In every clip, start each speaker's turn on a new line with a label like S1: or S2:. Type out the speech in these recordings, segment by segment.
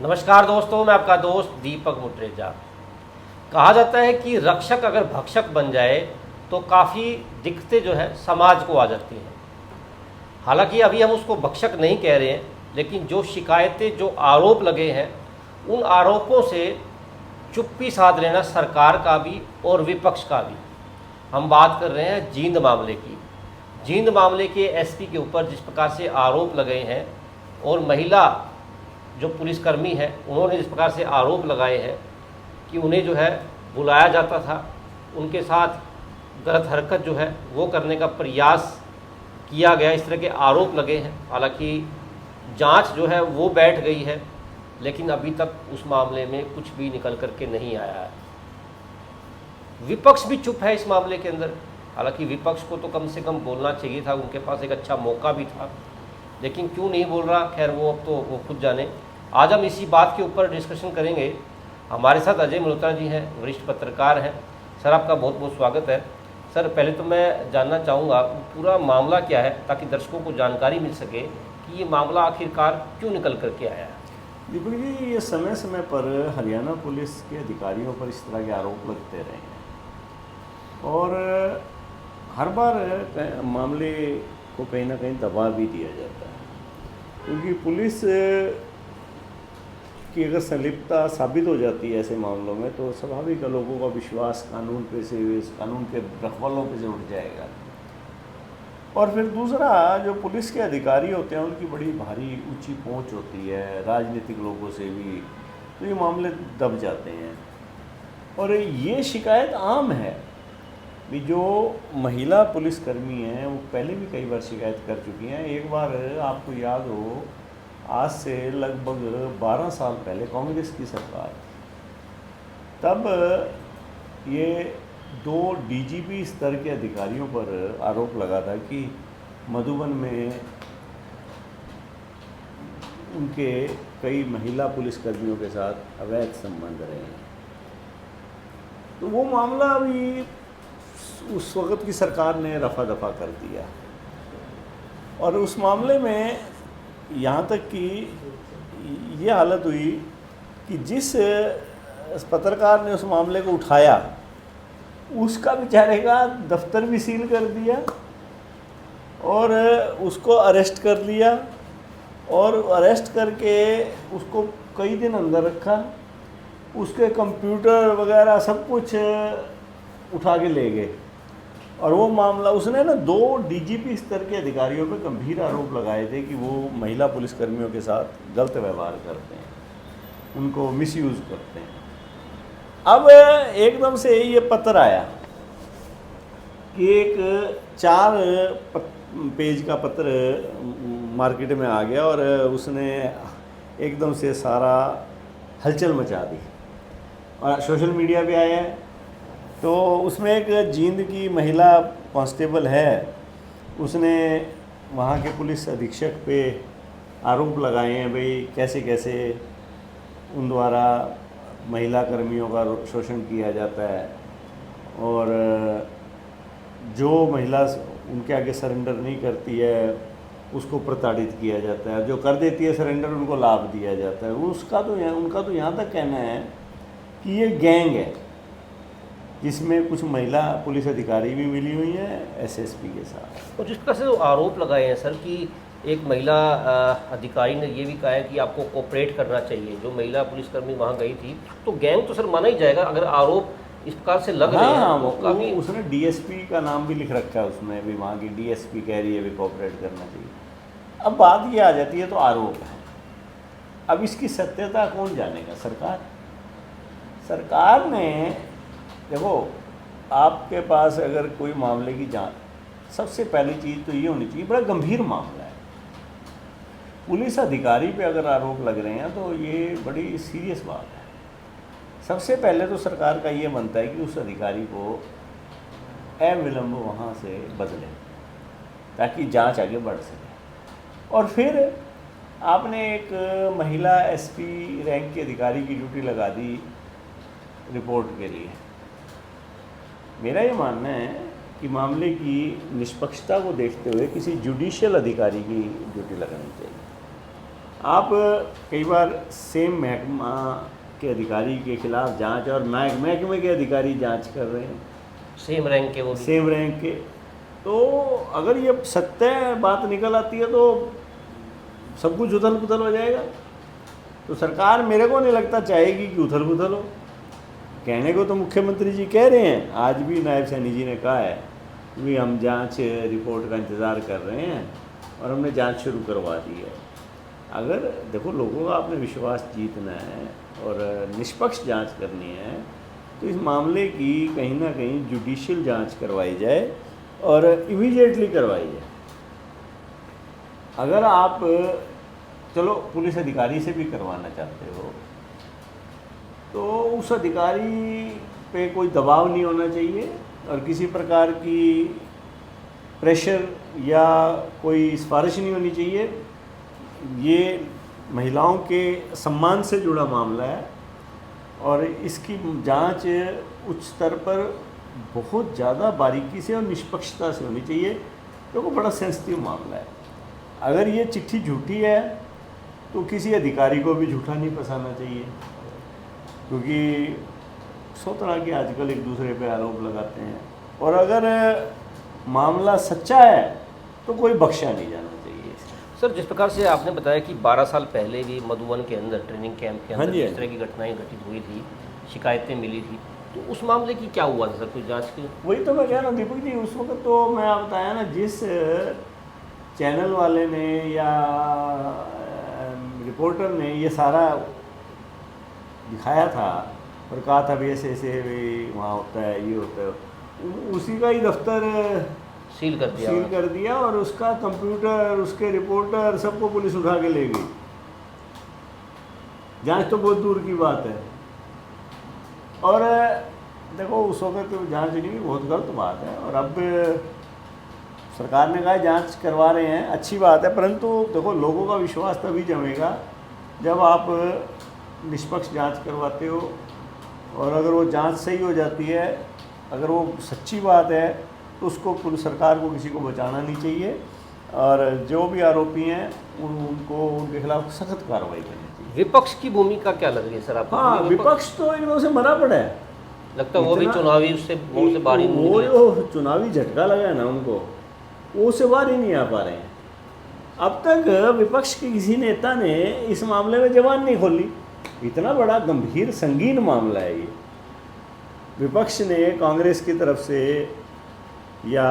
S1: नमस्कार दोस्तों, मैं आपका दोस्त दीपक मुटरेजा। कहा जाता है कि रक्षक अगर भक्षक बन जाए तो काफ़ी दिक्कतें जो है समाज को आ जाती हैं। हालांकि अभी हम उसको भक्षक नहीं कह रहे हैं, लेकिन जो शिकायतें, जो आरोप लगे हैं, उन आरोपों से चुप्पी साध लेना सरकार का भी और विपक्ष का भी। हम बात कर रहे हैं जींद मामले की। जींद मामले के एसपी के ऊपर जिस प्रकार से आरोप लगे हैं और महिला जो पुलिसकर्मी है उन्होंने जिस प्रकार से आरोप लगाए हैं कि उन्हें जो है बुलाया जाता था, उनके साथ गलत हरकत जो है वो करने का प्रयास किया गया, इस तरह के आरोप लगे हैं। हालांकि जांच जो है वो बैठ गई है, लेकिन अभी तक उस मामले में कुछ भी निकल करके नहीं आया है। विपक्ष भी चुप है इस मामले के अंदर। हालांकि विपक्ष को तो कम से कम बोलना चाहिए था, उनके पास एक अच्छा मौका भी था, लेकिन क्यों नहीं बोल रहा, खैर वो अब तो वो खुद जाने। आज हम इसी बात के ऊपर डिस्कशन करेंगे। हमारे साथ अजय मल्होत्रा जी हैं, वरिष्ठ पत्रकार हैं। सर, आपका बहुत बहुत स्वागत है। सर, पहले तो मैं जानना चाहूँगा पूरा मामला क्या है, ताकि दर्शकों को जानकारी मिल सके कि ये मामला आखिरकार क्यों निकल करके आया है।
S2: दीपक जी, ये समय समय पर हरियाणा पुलिस के अधिकारियों पर इस तरह के आरोप लगते रहे हैं और हर बार मामले को कहीं ना कहीं दबा भी दिया जाता है, क्योंकि पुलिस की अगर संलिप्तता साबित हो जाती है ऐसे मामलों में तो स्वाभाविक लोगों का विश्वास कानून पे से, कानून के रखवालों पे से उठ जाएगा। और फिर दूसरा, जो पुलिस के अधिकारी होते हैं उनकी बड़ी भारी ऊंची पहुंच होती है राजनीतिक लोगों से भी, तो ये मामले दब जाते हैं। और ये शिकायत आम है भी, जो महिला पुलिसकर्मी हैं वो पहले भी कई बार शिकायत कर चुकी हैं। एक बार आपको याद हो, आज से लगभग 12 साल पहले कांग्रेस की सरकार, तब ये 2 डीजीपी स्तर के अधिकारियों पर आरोप लगा था कि मधुबन में उनके कई महिला पुलिसकर्मियों के साथ अवैध संबंध रहे हैं। तो वो मामला भी उस वक़्त की सरकार ने रफा दफा कर दिया और उस मामले में यहाँ तक कि ये हालत हुई कि जिस पत्रकार ने उस मामले को उठाया उसका बेचारे का दफ्तर भी सील कर दिया और उसको अरेस्ट कर लिया और अरेस्ट करके उसको कई दिन अंदर रखा। उसके कंप्यूटर वगैरह सब कुछ उठा के ले गए और वो मामला उसने ना 2 डीजीपी स्तर के अधिकारियों पे गंभीर आरोप लगाए थे कि वो महिला पुलिसकर्मियों के साथ गलत व्यवहार करते हैं, उनको मिसयूज़ करते हैं। अब एकदम से ये पत्र आया कि एक 4 पेज का पत्र मार्केट में आ गया और उसने एकदम से सारा हलचल मचा दी और सोशल मीडिया पे आया है। तो उसमें एक जींद की महिला कांस्टेबल है, उसने वहाँ के पुलिस अधीक्षक पे आरोप लगाए हैं भाई कैसे कैसे उन द्वारा महिला कर्मियों का शोषण किया जाता है और जो महिला उनके आगे सरेंडर नहीं करती है उसको प्रताड़ित किया जाता है, जो कर देती है सरेंडर उनको लाभ दिया जाता है। उनका तो यहाँ तक कहना है कि ये गैंग है जिसमें कुछ महिला पुलिस अधिकारी भी मिली हुई हैं एसएसपी के साथ।
S1: और जिस प्रकार से जो आरोप लगाए हैं सर कि एक महिला अधिकारी ने ये भी कहा है कि आपको कोऑपरेट करना चाहिए, जो महिला पुलिसकर्मी वहाँ गई थी, तो गैंग तो सर माना ही जाएगा अगर आरोप इस प्रकार से लग रहे हैं।
S2: हाँ, उसने डीएसपी का नाम भी लिख रखा है उसमें भी, वहाँ की डीएसपी कह रही है भी कोऑपरेट करना चाहिए। अब बात ये आ जाती है, तो आरोप है, अब इसकी सत्यता कौन जानेगा? सरकार ने, देखो आपके पास अगर कोई मामले की जांच, सबसे पहली चीज़ तो ये होनी चाहिए, बड़ा गंभीर मामला है, पुलिस अधिकारी पे अगर आरोप लग रहे हैं तो ये बड़ी सीरियस बात है। सबसे पहले तो सरकार का ये बनता है कि उस अधिकारी को अविलंब वहाँ से बदले ताकि जांच आगे बढ़ सके। और फिर आपने एक महिला एसपी रैंक के अधिकारी की ड्यूटी लगा दी रिपोर्ट के लिए। मेरा ये मानना है कि मामले की निष्पक्षता को देखते हुए किसी जुडिशियल अधिकारी की ड्यूटी लगानी चाहिए। आप कई बार सेम महकमा के अधिकारी के खिलाफ जांच और महकमे के अधिकारी जांच कर रहे हैं,
S1: सेम रैंक के वो भी।
S2: सेम रैंक के, तो अगर ये सत्य बात निकल आती है तो सब कुछ उथल पुथल हो जाएगा। तो सरकार मेरे को नहीं लगता चाहेगी कि उथल पुथल हो। कहने को तो मुख्यमंत्री जी कह रहे हैं, आज भी नायब सैनी जी ने कहा है कि हम जांच रिपोर्ट का इंतज़ार कर रहे हैं और हमने जांच शुरू करवा दी है। अगर देखो लोगों का आपने विश्वास जीतना है और निष्पक्ष जांच करनी है तो इस मामले की कहीं ना कहीं जुडिशियल जांच करवाई जाए और इमीडिएटली करवाई जाए। अगर आप चलो पुलिस अधिकारी से भी करवाना चाहते हो तो उस अधिकारी पे कोई दबाव नहीं होना चाहिए और किसी प्रकार की प्रेशर या कोई सिफारिश नहीं होनी चाहिए। ये महिलाओं के सम्मान से जुड़ा मामला है और इसकी जांच उच्च स्तर पर बहुत ज़्यादा बारीकी से और निष्पक्षता से होनी चाहिए क्योंकि बड़ा सेंसिटिव मामला है। अगर ये चिट्ठी झूठी है तो किसी अधिकारी को भी झूठा नहीं फंसाना चाहिए, क्योंकि 100 तरह के आजकल एक दूसरे पे आरोप लगाते हैं। और अगर मामला सच्चा है तो कोई बख्शा नहीं जाना चाहिए।
S1: सर, जिस प्रकार से आपने बताया कि 12 साल पहले भी मधुबन के अंदर ट्रेनिंग कैंप के अंदर इस तरह की घटनाएं घटित हुई थी, शिकायतें मिली थी, तो उस मामले की क्या हुआ था सर, कोई जांच की?
S2: वही तो मैं कह रहा हूँ दीपक जी, उस वक्त तो मैं आप बताया ना, जिस चैनल वाले ने या रिपोर्टर ने ये सारा दिखाया था और कहा था भी ऐसे ऐसे वहाँ होता है, ये होता है, उसी का ही दफ्तर
S1: सील कर दिया
S2: और उसका कंप्यूटर, उसके रिपोर्टर सबको पुलिस उठा के ले गई। जांच तो बहुत दूर की बात है। और देखो उस वक्त तो जांच नहीं, बहुत गलत बात है। और अब सरकार ने कहा जांच करवा रहे हैं, अच्छी बात है, परंतु देखो लोगों का विश्वास तभी जमेगा जब आप निष्पक्ष जांच करवाते हो और अगर वो जांच सही हो जाती है, अगर वो सच्ची बात है तो उसको पुलिस सरकार को किसी को बचाना नहीं चाहिए और जो भी आरोपी हैं उनको उनके खिलाफ सख्त कार्रवाई करनी चाहिए।
S1: विपक्ष की भूमिका क्या लग रही है सर आपको?
S2: हाँ, विपक्ष तो एकदम से मरा पड़ा है,
S1: लगता है वो भी चुनावी उससे मोड़ से बाहर ही नहीं
S2: वो
S1: निकले।
S2: जो चुनावी झटका लगा है ना उनको, वो से बाहर ही नहीं आ पा रहे हैं। अब तक विपक्ष के किसी नेता ने इस मामले में जबान नहीं खोली। इतना बड़ा गंभीर संगीन मामला है ये। विपक्ष ने कांग्रेस की तरफ से या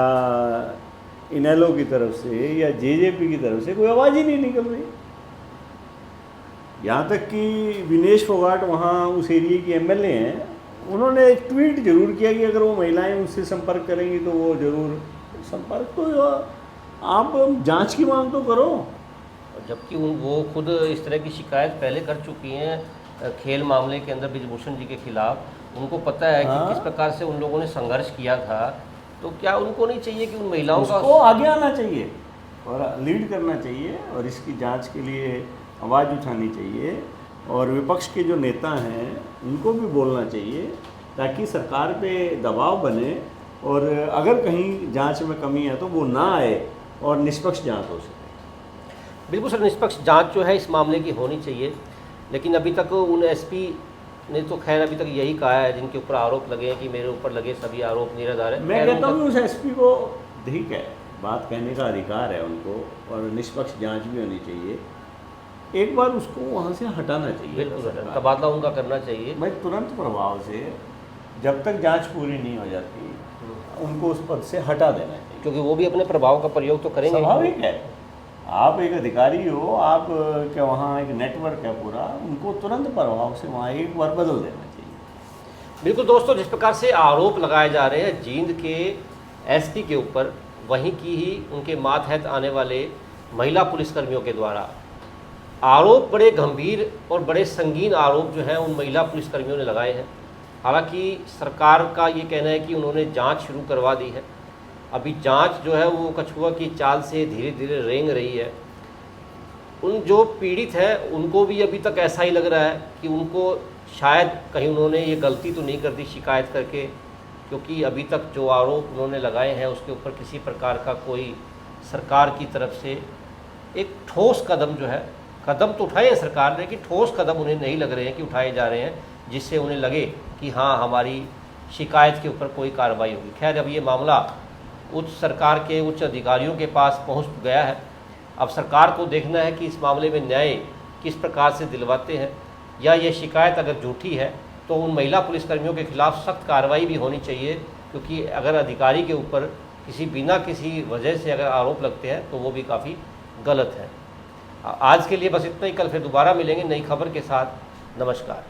S2: इनेलो की तरफ से या जेजेपी की तरफ से कोई आवाज़ ही नहीं निकल रही। यहाँ तक कि विनेश फोगाट वहाँ उस एरिया की एमएलए हैं, उन्होंने एक ट्वीट जरूर किया कि अगर वो महिलाएं उनसे संपर्क करेंगी तो वो जरूर संपर्क, तो आप जांच की मांग तो करो।
S1: जबकि वो खुद इस तरह की शिकायत पहले कर चुकी हैं खेल मामले के अंदर ब्रिजभूषण जी के खिलाफ। उनको पता है कि किस प्रकार से उन लोगों ने संघर्ष किया था, तो क्या उनको नहीं चाहिए कि उन महिलाओं
S2: को आगे आना चाहिए और लीड करना चाहिए और इसकी जांच के लिए आवाज़ उठानी चाहिए और विपक्ष के जो नेता हैं उनको भी बोलना चाहिए ताकि सरकार पे दबाव बने और अगर कहीं जांच में कमी है तो वो ना आए और निष्पक्ष जांच हो सके।
S1: बिल्कुल सर, निष्पक्ष जांच जो है इस मामले की होनी चाहिए, लेकिन अभी तक उन एसपी ने तो खैर अभी तक यही कहा है जिनके ऊपर आरोप लगे हैं कि मेरे ऊपर लगे सभी आरोप निराधार है।
S2: मैं कहता हूँ उस एसपी को ठीक है, बात कहने का अधिकार है उनको और निष्पक्ष जांच भी होनी चाहिए। एक बार उसको वहाँ से हटाना चाहिए,
S1: बिल्कुल तबादला उनका करना चाहिए
S2: भाई तुरंत प्रभाव से, जब तक जांच पूरी नहीं हो जाती उनको उस पद से हटा देना चाहिए,
S1: क्योंकि वो भी अपने प्रभाव का प्रयोग तो करेंगे।
S2: स्वाभाविक है, आप एक अधिकारी हो, आप क्या वहाँ एक नेटवर्क है पूरा, उनको तुरंत प्रभाव से वहाँ एक बार बदल देना चाहिए।
S1: बिल्कुल दोस्तों, जिस प्रकार से आरोप लगाए जा रहे हैं जींद के एसपी के ऊपर, वहीं की ही उनके मातहत आने वाले महिला पुलिसकर्मियों के द्वारा आरोप, बड़े गंभीर और बड़े संगीन आरोप जो हैं उन महिला पुलिसकर्मियों ने लगाए हैं। हालांकि सरकार का ये कहना है कि उन्होंने जांच शुरू करवा दी है। अभी जांच जो है वो कछुआ की चाल से धीरे धीरे रेंग रही है। उन जो पीड़ित हैं उनको भी अभी तक ऐसा ही लग रहा है कि उनको शायद कहीं उन्होंने ये गलती तो नहीं कर दी शिकायत करके, क्योंकि अभी तक जो आरोप उन्होंने लगाए हैं उसके ऊपर किसी प्रकार का कोई सरकार की तरफ से एक ठोस कदम जो है कदम तो उठाए हैं सरकार ने, कि ठोस कदम उन्हें नहीं लग रहे हैं कि उठाए जा रहे हैं जिससे उन्हें लगे कि हाँ हमारी शिकायत के ऊपर कोई कार्रवाई होगी। खैर, अब ये मामला उच्च सरकार के उच्च अधिकारियों के पास पहुंच गया है। अब सरकार को देखना है कि इस मामले में न्याय किस प्रकार से दिलवाते हैं, या ये शिकायत अगर झूठी है तो उन महिला पुलिसकर्मियों के खिलाफ सख्त कार्रवाई भी होनी चाहिए, क्योंकि अगर अधिकारी के ऊपर बिना किसी वजह से अगर आरोप लगते हैं तो वो भी काफ़ी गलत है। आज के लिए बस इतना ही। कल फिर दोबारा मिलेंगे नई खबर के साथ। नमस्कार।